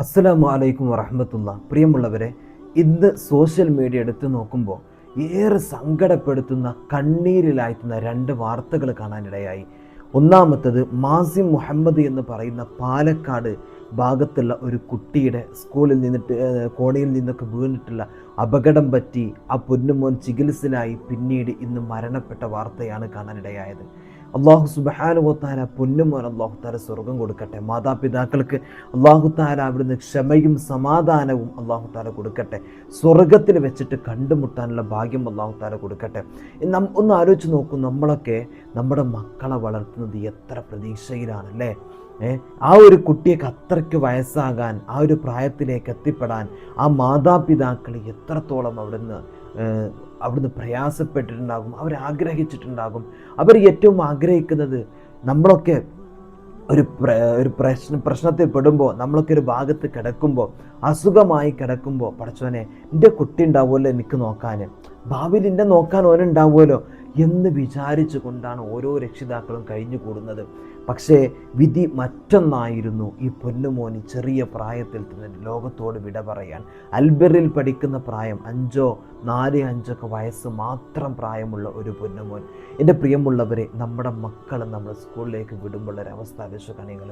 അസ്സലാമു അലൈക്കും വറഹ്മത്തുള്ളാ. പ്രിയമുള്ളവരെ, ഇന്ന് സോഷ്യൽ മീഡിയ എടുത്തു നോക്കുമ്പോൾ ഏറെ സങ്കടപ്പെടുത്തുന്ന, കണ്ണീരിലാഴ്ത്തുന്ന രണ്ട് വാർത്തകൾ കാണാനിടയായി. ഒന്നാമത്തത് മാസിം മുഹമ്മദ് എന്ന് പറയുന്ന പാലക്കാട് ഭാഗത്തുള്ള ഒരു കുട്ടിയുടെ സ്കൂളിൽ നിന്നിട്ട് കോണിയിൽ നിന്നൊക്കെ വീണിട്ടുള്ള അപകടം പറ്റി ആ പൊന്നുമോൻ ചികിത്സയിലായി പിന്നീട് ഇന്ന് മരണപ്പെട്ട വാർത്തയാണ് കാണാനിടയായത്. അള്ളാഹു സുബ്ഹാനഹു വ തആല പൊന്നുമോൻ അള്ളാഹു തആല സ്വർഗം കൊടുക്കട്ടെ. മാതാപിതാക്കൾക്ക് അള്ളാഹു തആല അവിടുന്ന് ക്ഷമയും സമാധാനവും അള്ളാഹു തആല കൊടുക്കട്ടെ. സ്വർഗത്തിൽ വെച്ചിട്ട് കണ്ടുമുട്ടാനുള്ള ഭാഗ്യം അള്ളാഹു തആല കൊടുക്കട്ടെ. ഒന്ന് ആലോചിച്ച് നോക്കൂ, നമ്മളൊക്കെ നമ്മുടെ മക്കളെ വളർത്തുന്നത് എത്ര പ്രതീക്ഷയിലാണ് അല്ലേ? ആ ഒരു കുട്ടിയൊക്കെ അത്രയ്ക്ക് വയസ്സാകാൻ, ആ ഒരു പ്രായത്തിലേക്ക് എത്തിപ്പെടാൻ ആ മാതാപിതാക്കൾ എത്രത്തോളം അവിടുന്ന് പ്രയാസപ്പെട്ടിട്ടുണ്ടാകും, അവരാഗ്രഹിച്ചിട്ടുണ്ടാകും. അവർ ഏറ്റവും ആഗ്രഹിക്കുന്നത്, നമ്മളൊക്കെ ഒരു പ്രശ്നത്തിൽ പെടുമ്പോൾ, നമ്മളൊക്കെ ഒരു ഭാഗത്ത് കിടക്കുമ്പോൾ, അസുഖമായി കിടക്കുമ്പോൾ, പടച്ചോനെ എൻ്റെ കുട്ടി ഉണ്ടാവുമല്ലോ എനിക്ക് നോക്കാൻ, ഭാവിയിൽ എൻ്റെ നോക്കാൻ ഓനുണ്ടാവുമല്ലോ എന്ന് വിചാരിച്ചു കൊണ്ടാണ് ഓരോ രക്ഷിതാക്കളും കഴിഞ്ഞു കൂടുന്നത്. പക്ഷേ വിധി മറ്റൊന്നായിരുന്നു. ഈ പൊന്നുമോന് ചെറിയ പ്രായത്തിൽ തന്നെ ലോകത്തോട് വിട പറയാൻ. അൽബറിൽ പഠിക്കുന്ന പ്രായം 4-5 വയസ്സ് മാത്രം പ്രായമുള്ള ഒരു പൊന്നുമോൻ. എൻ്റെ പ്രിയമുള്ളവരെ, നമ്മുടെ മക്കളെ നമ്മൾ സ്കൂളിലേക്ക് വിടുമ്പോഴൊരവസ്ഥ ആലോചിക്കുക. നിങ്ങൾ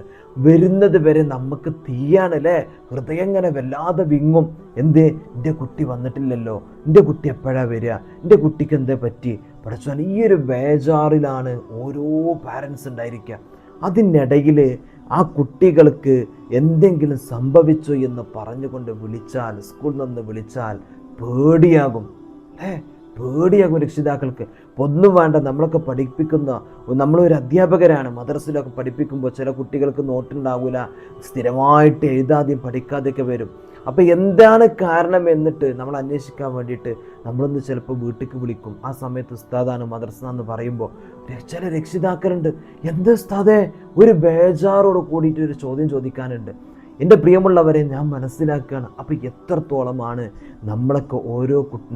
വരുന്നത് വരെ നമുക്ക് തീയാണല്ലേ, ഹൃദയം ഇങ്ങനെ വല്ലാതെ വിങ്ങും. എന്തേ എൻ്റെ കുട്ടി വന്നിട്ടില്ലല്ലോ, എൻ്റെ കുട്ടി എപ്പോഴാണ് വരിക, എൻ്റെ കുട്ടിക്ക് എന്തേ പറ്റി, പഠിച്ചാൽ ഈ ഒരു ബേജാറിലാണ് ഓരോ പാരൻസ് ഉണ്ടായിരിക്കുക. അതിനിടയിൽ ആ കുട്ടികൾക്ക് എന്തെങ്കിലും സംഭവിച്ചു എന്ന് പറഞ്ഞുകൊണ്ട് വിളിച്ചാൽ, സ്കൂളിൽ നിന്ന് വിളിച്ചാൽ പേടിയാകും പേടിയാകും രക്ഷിതാക്കൾക്ക്. ഒന്നും വേണ്ട, നമ്മളൊക്കെ പഠിപ്പിക്കുന്ന, നമ്മളൊരു അധ്യാപകരാണ്, മദ്രസയിലൊക്കെ പഠിപ്പിക്കുമ്പോൾ ചില കുട്ടികൾക്ക് നോട്ടുണ്ടാവില്ല, സ്ഥിരമായിട്ട് എഴുതാതെയും പഠിക്കാതെയൊക്കെ വരും. അപ്പോൾ എന്താണ് കാരണം എന്നിട്ട് നമ്മൾ അന്വേഷിക്കാൻ വേണ്ടിയിട്ട് നമ്മളൊന്ന് ചിലപ്പോൾ വീട്ടിലേക്ക് വിളിക്കും. ആ സമയത്ത് ഉസ്താദാണ്, മദ്രസ എന്ന് പറയുമ്പോൾ ചില രക്ഷിതാക്കളുണ്ട്, എന്താ ഉസ്താദേ, ഒരു ബേജാറോട് കൂടിയിട്ട് ഒരു ചോദ്യം ചോദിക്കാനുണ്ട്. എൻ്റെ പ്രിയമുള്ളവരെ, ഞാൻ മനസ്സിലാക്കുകയാണ്, അപ്പോൾ എത്രത്തോളമാണ് നമ്മളൊക്കെ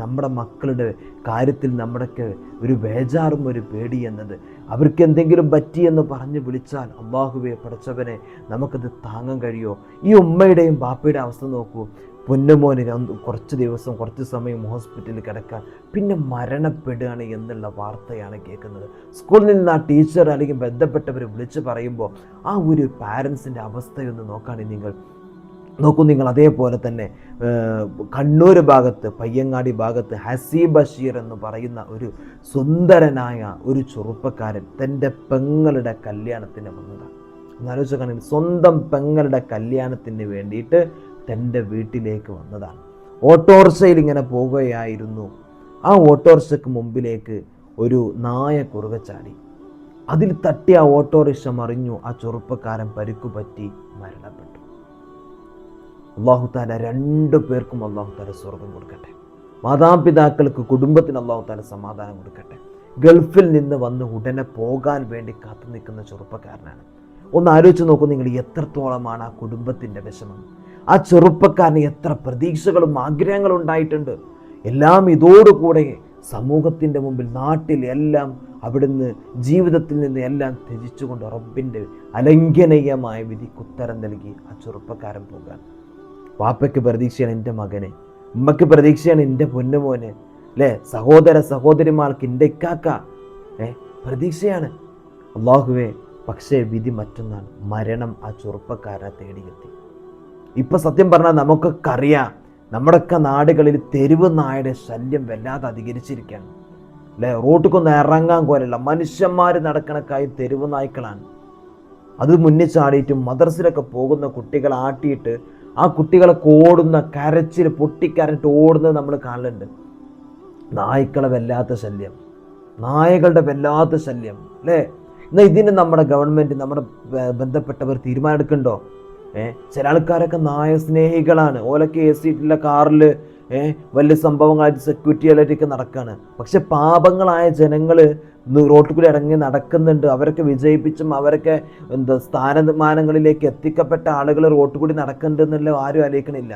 നമ്മുടെ മക്കളുടെ കാര്യത്തിൽ നമ്മുടെയൊക്കെ ഒരു ബേജാറും ഒരു പേടി എന്നത്. അവർക്ക് എന്തെങ്കിലും പറ്റിയെന്ന് പറഞ്ഞ് വിളിച്ചാൽ, അല്ലാഹുവേ പടച്ചവനെ, നമുക്കത് താങ്ങാൻ കഴിയുമോ? ഈ ഉമ്മയുടെയും ബാപ്പയുടെ അവസ്ഥ നോക്കൂ. പൊന്നുമോന് കുറച്ച് സമയം ഹോസ്പിറ്റലിൽ കിടക്കാൻ, പിന്നെ മരണപ്പെടുകയാണ് എന്നുള്ള വാർത്തയാണ് കേൾക്കുന്നത്. സ്കൂളിൽ നിന്ന് ആ ടീച്ചർ അല്ലെങ്കിൽ ബന്ധപ്പെട്ടവർ വിളിച്ച് പറയുമ്പോൾ ആ ഒരു പാരൻസിൻ്റെ അവസ്ഥയൊന്ന് നോക്കൂ നിങ്ങൾ. അതേപോലെ തന്നെ കണ്ണൂർ ഭാഗത്ത്, പയ്യങ്ങാടി ഭാഗത്ത് ഹസീബ് ബഷീർ എന്ന് പറയുന്ന ഒരു സുന്ദരനായ ഒരു ചെറുപ്പക്കാരൻ തൻ്റെ പെങ്ങളുടെ കല്യാണത്തിന് വന്നതാണ്. എന്നാലോചിച്ചാൽ സ്വന്തം പെങ്ങളുടെ കല്യാണത്തിന് വേണ്ടിയിട്ട് തൻ്റെ വീട്ടിലേക്ക് വന്നതാണ്. ഓട്ടോറിക്ഷയിൽ ഇങ്ങനെ പോവുകയായിരുന്നു. ആ ഓട്ടോറിക്ഷയ്ക്ക് മുമ്പിലേക്ക് ഒരു നായ കുറുകെ ചാടി. അതിൽ തട്ടി ആ ഓട്ടോറിക്ഷ മറിഞ്ഞു. ആ ചെറുപ്പക്കാരൻ പരിക്കുപറ്റി മരണപ്പെട്ടു. അല്ലാഹു തആല 2 പേർക്കും അല്ലാഹു തആല സ്വർഗം കൊടുക്കട്ടെ. മാതാപിതാക്കൾക്ക്, കുടുംബത്തിന് അല്ലാഹു തആല സമാധാനം കൊടുക്കട്ടെ. ഗൾഫിൽ നിന്ന് വന്ന് ഉടനെ പോകാൻ വേണ്ടി കാത്തു നിൽക്കുന്ന ചെറുപ്പക്കാരനാണ്. ഒന്ന് ആലോചിച്ച് നോക്കൂ നിങ്ങൾ, എത്രത്തോളമാണ് ആ കുടുംബത്തിൻ്റെ വിഷമം. ആ ചെറുപ്പക്കാരന് എത്ര പ്രതീക്ഷകളും ആഗ്രഹങ്ങളും ഉണ്ടായിട്ടുണ്ട്. എല്ലാം ഇതോടുകൂടെ സമൂഹത്തിൻ്റെ മുമ്പിൽ, നാട്ടിൽ എല്ലാം അവിടുന്ന് ജീവിതത്തിൽ നിന്ന് എല്ലാം ത്യജിച്ചുകൊണ്ട് റബ്ബിൻ്റെ അലംഘനീയമായ വിധിക്ക് ഉത്തരം നൽകി ആ ചെറുപ്പക്കാരൻ പോകാൻ. വാപ്പയ്ക്ക് പ്രതീക്ഷയാണ് എൻ്റെ മകനെ, ഉമ്മയ്ക്ക് പ്രതീക്ഷയാണ് എൻ്റെ പൊന്നുമോനെ, അല്ലേ? സഹോദരിമാർക്ക് എൻ്റെ ഇക്കാക്ക പ്രതീക്ഷയാണ്. അല്ലാഹുവേ, പക്ഷേ വിധി മറ്റൊന്നാണ്. മരണം ആ ചെറുപ്പക്കാരനെ തേടിയെത്തി. ഇപ്പം സത്യം പറഞ്ഞാൽ നമുക്കൊക്കെ അറിയാം, നമ്മുടെയൊക്കെ നാടുകളിൽ തെരുവ് നായയുടെ ശല്യം വല്ലാതെ അധികരിച്ചിരിക്കുകയാണ്, അല്ലേ? റോട്ടിക്കൊന്ന് ഇറങ്ങാൻ പോലുള്ള മനുഷ്യന്മാർ നടക്കണക്കായി തെരുവ് നായ്ക്കളാണ്. അത് മുന്നിൽ ചാടിയിട്ടും മദ്രസയിലൊക്കെ പോകുന്ന കുട്ടികളെ ആട്ടിയിട്ട് ആ കുട്ടികളൊക്കെ ഓടുന്ന, കരച്ചിൽ പൊട്ടിക്കരഞ്ഞിട്ട് ഓടുന്നത് നമ്മൾ കാണലുണ്ട്. നായ്ക്കളുടെ വല്ലാത്ത ശല്യം, നായകളുടെ വല്ലാത്ത ശല്യം, അല്ലേ? എന്നാൽ ഇതിന് നമ്മുടെ ഗവൺമെൻറ്, നമ്മുടെ ബന്ധപ്പെട്ടവർ തീരുമാനം എടുക്കണ്ടോ? ചില ആൾക്കാരൊക്കെ നായ സ്നേഹികളാണ്. ഓലൊക്കെ AC കാറിൽ വലിയ സംഭവങ്ങളായിട്ട് സെക്യൂരിറ്റികളായിട്ടൊക്കെ നടക്കുകയാണ്. പക്ഷെ പാപങ്ങളായ ജനങ്ങൾ റോട്ടിൽ കൂടി ഇറങ്ങി നടക്കുന്നുണ്ട്. അവരൊക്കെ വിജയിപ്പിച്ചും അവരൊക്കെ സ്ഥാനമാനങ്ങളിലേക്ക് എത്തിക്കപ്പെട്ട ആളുകൾ റോട്ടിൽ കൂടി നടക്കുന്നുണ്ട് എന്നുള്ള ആരും ആലോചിക്കണില്ല.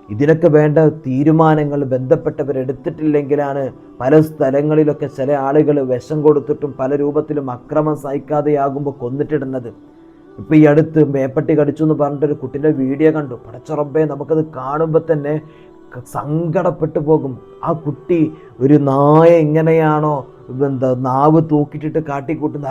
ഇതിനൊക്കെ വേണ്ട തീരുമാനങ്ങൾ ബന്ധപ്പെട്ടവരെടുത്തിട്ടില്ലെങ്കിലാണ് പല സ്ഥലങ്ങളിലൊക്കെ ചില ആളുകൾ വിഷം കൊടുത്തിട്ടും പല രൂപത്തിലും അക്രമം സഹിക്കാതെയാകുമ്പോൾ കൊന്നിട്ടിടുന്നത്. ഇപ്പോൾ ഈ അടുത്ത് മേപ്പട്ടി കടിച്ചു എന്ന് പറഞ്ഞിട്ടൊരു കുട്ടീൻ്റെ വീഡിയോ കണ്ടു. പടച്ചുറപ്പേ, നമുക്കത് കാണുമ്പോൾ തന്നെ സങ്കടപ്പെട്ടു പോകും. ആ കുട്ടി ഒരു നായ എങ്ങനെയാണോ നാവ് തൂക്കിയിട്ടിട്ട് കാട്ടിക്കൂട്ടുന്ന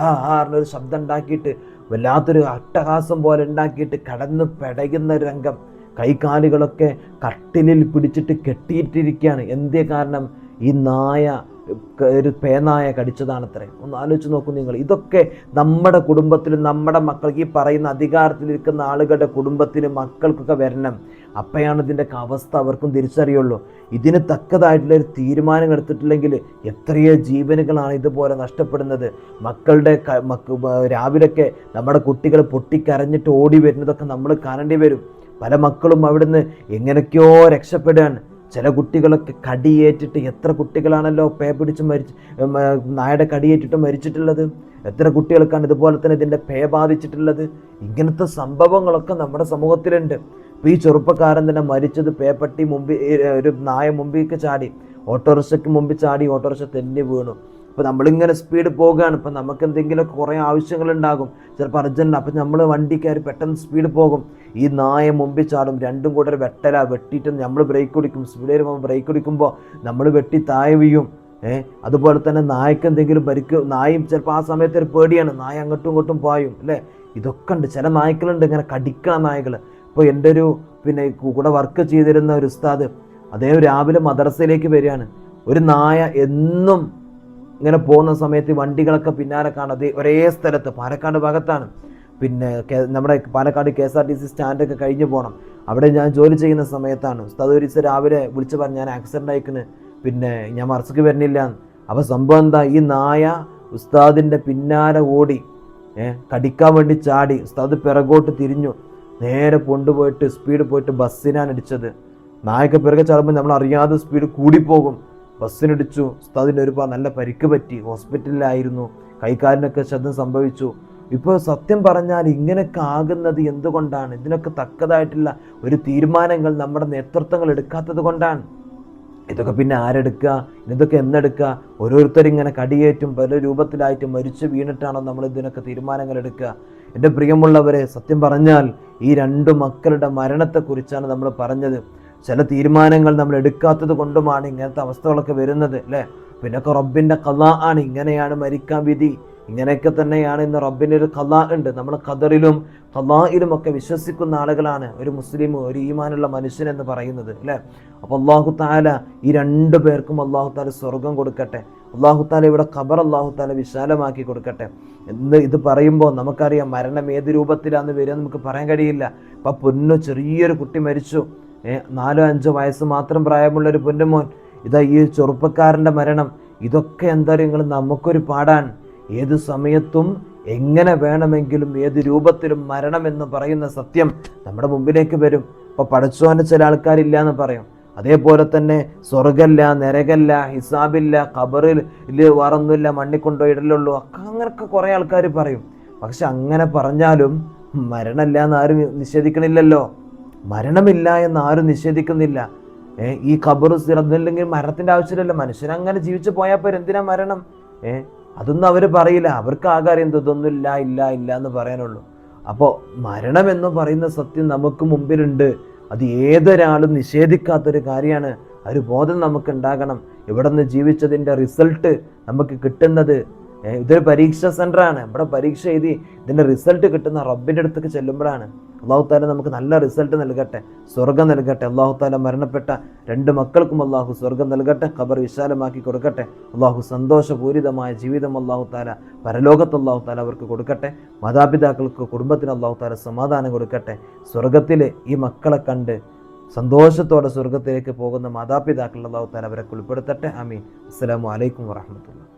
ഒരു ശബ്ദം ഉണ്ടാക്കിയിട്ട് വല്ലാത്തൊരു അട്ടഹാസം പോലെ ഉണ്ടാക്കിയിട്ട് കടന്ന് പെടയുന്ന രംഗം. കൈകാലുകളൊക്കെ കട്ടിലിൽ പിടിച്ചിട്ട് കെട്ടിയിട്ടിരിക്കുകയാണ്. എന്തേ കാരണം? ഈ നായ, ഒരു പേനായ കടിച്ചതാണത്രേ. ഒന്ന് ആലോചിച്ച് നോക്കൂ നിങ്ങൾ. ഇതൊക്കെ നമ്മുടെ കുടുംബത്തിലും നമ്മുടെ മക്കൾക്ക്, ഈ പറയുന്ന അധികാരത്തിലിരിക്കുന്ന ആളുകളുടെ കുടുംബത്തിലും മക്കൾക്കൊക്കെ വരണം. അപ്പോഴാണ് ഇതിൻ്റെയൊക്കെ അവസ്ഥ അവർക്കും തിരിച്ചറിയുള്ളൂ. ഇതിന് തക്കതായിട്ടുള്ളൊരു തീരുമാനം എടുത്തിട്ടില്ലെങ്കിൽ എത്രയോ ജീവനുകളാണ് ഇതുപോലെ നഷ്ടപ്പെടുന്നത്. മക്കളുടെ രാവിലെയൊക്കെ നമ്മുടെ കുട്ടികൾ പൊട്ടിക്കരഞ്ഞിട്ട് ഓടി വരുന്നതൊക്കെ നമ്മൾ കാണേണ്ടി വരും. പല മക്കളും അവിടുന്ന് എങ്ങനെയൊക്കെയോ രക്ഷപ്പെടുകയാണ്. ചില കുട്ടികളൊക്കെ കടിയേറ്റിട്ട്, എത്ര കുട്ടികളാണല്ലോ പിടിച്ച് നായയുടെ കടിയേറ്റിട്ട് മരിച്ചിട്ടുള്ളത്. എത്ര കുട്ടികൾക്കാണ് ഇതുപോലെ തന്നെ ഇതിൻ്റെ ബാധിച്ചിട്ടുള്ളത്. ഇങ്ങനത്തെ സംഭവങ്ങളൊക്കെ നമ്മുടെ സമൂഹത്തിലുണ്ട്. ഇപ്പോൾ ഈ ചെറുപ്പക്കാരൻ തന്നെ മരിച്ചത് പട്ടി ഒരു നായ മുമ്പിലേക്ക് ചാടി, ഓട്ടോറിക്ഷയ്ക്ക് മുമ്പിൽ ചാടി, ഓട്ടോറിക്ഷ തെന്നി വീണു. അപ്പോൾ നമ്മളിങ്ങനെ സ്പീഡ് പോകുകയാണ്. ഇപ്പം നമുക്ക് എന്തെങ്കിലും കുറേ ആവശ്യങ്ങളുണ്ടാകും, ചിലപ്പോൾ അർജൻറ്റ്. അപ്പം നമ്മൾ വണ്ടി കയറി പെട്ടെന്ന് സ്പീഡ് പോകും. ഈ നായ മുമ്പിൽ ചാടും. രണ്ടും കൂടെ ഒരു വെട്ടിയിട്ട് നമ്മൾ ബ്രേക്ക് പിടിക്കും. സ്പീഡ് വരുമ്പോൾ ബ്രേക്ക് പിടിക്കുമ്പോൾ നമ്മൾ വെട്ടി താഴെ വീഴും. അതുപോലെ തന്നെ നായക്ക് എന്തെങ്കിലും നായും ചിലപ്പോൾ ആ സമയത്ത് ഒരു പേടിയാണ്, നായ അങ്ങോട്ടും ഇങ്ങോട്ടും പായും അല്ലേ. ഇതൊക്കെ ഉണ്ട്. ചില നായ്ക്കളുണ്ട് ഇങ്ങനെ കടിക്കണ നായകൾ. ഇപ്പോൾ എൻ്റെ ഒരു കൂടെ വർക്ക് ചെയ്തിരുന്ന ഒരു ഉസ്താദ്, അദ്ദേഹം രാവിലെ മദ്രസയിലേക്ക് വരികയാണ്. ഒരു നായ എന്നും ഇങ്ങനെ പോകുന്ന സമയത്ത് വണ്ടികളൊക്കെ പിന്നാലെ കാണാതെ ഒരേ സ്ഥലത്ത്, പാലക്കാട് ഭാഗത്താണ്, നമ്മുടെ പാലക്കാട് KSRTC സ്റ്റാൻഡൊക്കെ കഴിഞ്ഞ് പോകണം. അവിടെ ഞാൻ ജോലി ചെയ്യുന്ന സമയത്താണ്. ഉസ്താദ് ഒരു ദിവസം രാവിലെ വിളിച്ച് പറഞ്ഞു, ഞാൻ ആക്സിഡൻ്റ് ആയിക്കണ്, ഞാൻ മർസക്ക് വരുന്നില്ല. അപ്പോൾ സംഭവം എന്താ? ഈ നായ ഉസ്താദിൻ്റെ പിന്നാലെ ഓടി കടിക്കാൻ വേണ്ടി ചാടി. ഉസ്താദ് പിറകോട്ട് തിരിഞ്ഞു, നേരെ കൊണ്ടുപോയിട്ട് സ്പീഡ് പോയിട്ട് ബസ്സിനാണ് ഇടിച്ചത്. നായക്ക് പിറകെ ചാടുമ്പോൾ നമ്മൾ അറിയാതെ സ്പീഡ് കൂടിപ്പോകും. ബസ്സിനിടിച്ചു. ഉസ്താദിന് ഒരുപാട് നല്ല പരിക്ക് പറ്റി, ഹോസ്പിറ്റലിലായിരുന്നു, കൈകാലിനൊക്കെ ശബ്ദം സംഭവിച്ചു. ഇപ്പോൾ സത്യം പറഞ്ഞാൽ ഇങ്ങനെയൊക്കെ ആകുന്നത് എന്തുകൊണ്ടാണ്? ഇതിനൊക്കെ തക്കതായിട്ടുള്ള ഒരു തീരുമാനങ്ങൾ നമ്മുടെ നേതൃത്വങ്ങൾ എടുക്കാത്തത് കൊണ്ടാണ്. ഇതൊക്കെ പിന്നെ ആരെടുക്കുക? ഇതൊക്കെ എന്നെടുക്കുക? ഓരോരുത്തരിങ്ങനെ കടിയേറ്റും പല രൂപത്തിലായിട്ട് മരിച്ചു വീണിട്ടാണോ നമ്മൾ ഇതിനൊക്കെ തീരുമാനങ്ങൾ എടുക്കുക? എൻ്റെ പ്രിയമുള്ളവരെ, സത്യം പറഞ്ഞാൽ ഈ 2 മക്കളുടെ മരണത്തെക്കുറിച്ചാണ് നമ്മൾ പറഞ്ഞത്. ചില തീരുമാനങ്ങൾ നമ്മൾ എടുക്കാത്തത് കൊണ്ടുമാണ് ഇങ്ങനത്തെ അവസ്ഥകളൊക്കെ വരുന്നത് അല്ലേ. പിന്നൊക്കെ റബ്ബിൻ്റെ ഖദാ ആണ്, ഇങ്ങനെയാണ് മരിക്കാൻ വിധി, ഇങ്ങനെയൊക്കെ തന്നെയാണ് ഇന്ന് റബ്ബിൻ്റെ ഒരു ഖദാ ഉണ്ട്. നമ്മൾ ഖദറിലും ഖദായിലും ഒക്കെ വിശ്വസിക്കുന്ന ആളുകളാണ് ഒരു മുസ്ലിം, ഒരു ഈമാനുള്ള മനുഷ്യൻ എന്ന് പറയുന്നത് അല്ലേ. അപ്പോൾ അല്ലാഹു തആല ഈ 2 പേർക്കും അല്ലാഹു തആല സ്വർഗം കൊടുക്കട്ടെ. അല്ലാഹു തആല ഇവിടെ ഖബർ അല്ലാഹു തആല വിശാലമാക്കി കൊടുക്കട്ടെ. ഇത് പറയുമ്പോൾ നമുക്കറിയാം മരണം ഏത് രൂപത്തിലാണെന്ന് വരിക നമുക്ക് പറയാൻ കഴിയില്ല. ഇപ്പം ചെറിയൊരു കുട്ടി മരിച്ചു, 4-5 വയസ്സ് മാത്രം പ്രായമുള്ളൊരു പൊന്നുമോൻ. ഇതാ ഈ ചെറുപ്പക്കാരൻ്റെ മരണം. ഇതൊക്കെ എന്താ പറയുക, നമുക്കൊരു പാടാണ്. ഏത് സമയത്തും എങ്ങനെ വേണമെങ്കിലും ഏത് രൂപത്തിലും മരണം എന്ന് പറയുന്ന സത്യം നമ്മുടെ മുമ്പിലേക്ക് വരും. ഇപ്പോൾ പടച്ചോൻ്റെ ചില ആൾക്കാരില്ല എന്ന് പറയും. അതേപോലെ തന്നെ സ്വർഗമില്ല, നരകമില്ല, ഹിസാബില്ല, ഖബറിൽ വേറൊന്നുമില്ല, മണ്ണിക്കൊണ്ടുപോയിടലുള്ളൂ, അങ്ങനെയൊക്കെ കുറേ ആൾക്കാർ പറയും. പക്ഷെ അങ്ങനെ പറഞ്ഞാലും മരണമില്ല എന്ന് ആരും നിഷേധിക്കണില്ലല്ലോ. മരണമില്ല എന്ന് ആരും നിഷേധിക്കുന്നില്ല. ഈ ഖബർ സിറന്നില്ലെങ്കിൽ മരണത്തിൻ്റെ ആവശ്യമില്ലല്ലോ. മനുഷ്യനങ്ങനെ ജീവിച്ചു പോയാൽ പോരെ, എന്തിനാ മരണം? അതൊന്നും അവർ പറയില്ല. അവർക്ക് ആകെ അറിയാം ഇതൊന്നും ഇല്ല എന്ന് പറയാനുള്ളൂ. അപ്പോൾ മരണം എന്ന് പറയുന്ന സത്യം നമുക്ക് മുമ്പിലുണ്ട്. അത് ഏതൊരാളും നിഷേധിക്കാത്തൊരു കാര്യമാണ്. ഒരു ബോധം നമുക്ക് ഉണ്ടാകണം. ഇവിടെ നിന്ന് ജീവിച്ചതിൻ്റെ റിസൾട്ട് നമുക്ക് കിട്ടുന്നത്, ഇതൊരു പരീക്ഷാ സെൻ്ററാണ്. ഇവിടെ പരീക്ഷ എഴുതി ഇതിൻ്റെ റിസൾട്ട് കിട്ടുന്ന റബ്ബിൻ്റെ അടുത്തേക്ക് ചെല്ലുമ്പോഴാണ്. അല്ലാഹു തആല നമുക്ക് നല്ല റിസൾട്ട് നൽകട്ടെ, സ്വർഗം നൽകട്ടെ. അല്ലാഹു തആല മരണപ്പെട്ട 2 മക്കൾക്കും അല്ലാഹു സ്വർഗം നൽകട്ടെ, ഖബർ വിശാലമാക്കി കൊടുക്കട്ടെ. അല്ലാഹു സന്തോഷപൂരിതമായ ജീവിതം അല്ലാഹു തആല പരലോകത്ത് അല്ലാഹു തആല അവർക്ക് കൊടുക്കട്ടെ. മാതാപിതാക്കൾക്ക്, കുടുംബത്തിന് അല്ലാഹു തആല സമാധാനം കൊടുക്കട്ടെ. സ്വർഗത്തിൽ ഈ മക്കളെ കണ്ട് സന്തോഷത്തോടെ സ്വർഗത്തിലേക്ക് പോകുന്ന മാതാപിതാക്കൾ അല്ലാഹു തആല അവരെ ഉൾപ്പെടുത്തട്ടെ. ആമീൻ. അസ്സലാമു അലൈക്കും വറഹ്മത്തുള്ളാഹി.